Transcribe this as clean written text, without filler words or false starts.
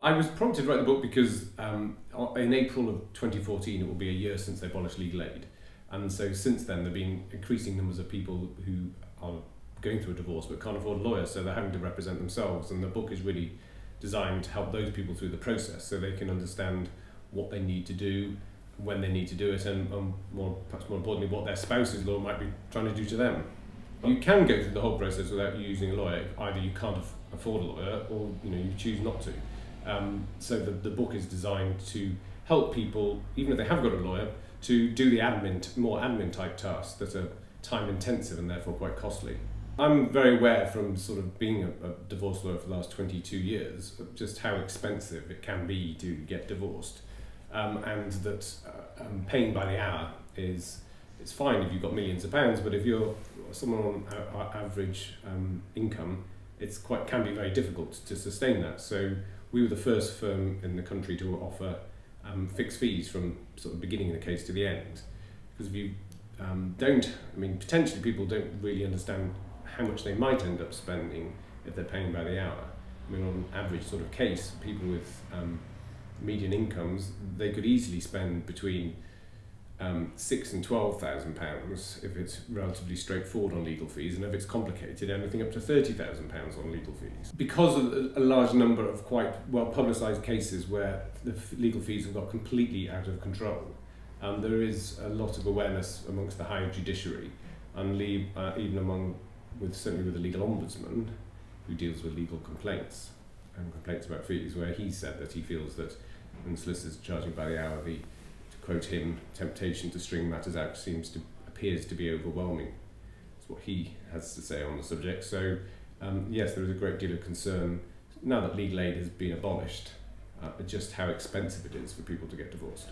I was prompted to write the book because in April of 2014 it will be a year since they abolished legal aid, and so since then there have been increasing numbers of people who are going through a divorce but can't afford lawyers, so they're having to represent themselves, and the book is really designed to help those people through the process so they can understand what they need to do, when they need to do it, and perhaps more importantly what their spouse's law might be trying to do to them. You can go through the whole process without using a lawyer. Either you can't afford a lawyer, or you choose not to. So the book is designed to help people, even if they have got a lawyer, to do the more admin type tasks that are time intensive and therefore quite costly. I'm very aware from sort of being a divorce lawyer for the last 22 years of just how expensive it can be to get divorced, and that paying by the hour it's fine if you've got millions of pounds, but if you're someone on average income, can be very difficult to sustain that. So we were the first firm in the country to offer fixed fees from sort of beginning of the case to the end. Because if you potentially people don't really understand how much they might end up spending if they're paying by the hour. On average sort of case, people with median incomes, they could easily spend between £6,000 and £12,000 if it's relatively straightforward on legal fees, and if it's complicated, anything up to £30,000 on legal fees. Because of a large number of quite well publicised cases where the legal fees have got completely out of control, there is a lot of awareness amongst the higher judiciary, and certainly with the legal ombudsman, who deals with legal complaints and complaints about fees, where he said that he feels that when solicitors are charging by the hour, to quote him, temptation to string matters out appears to be overwhelming. That's what he has to say on the subject. So yes, there is a great deal of concern now that legal aid has been abolished, just how expensive it is for people to get divorced.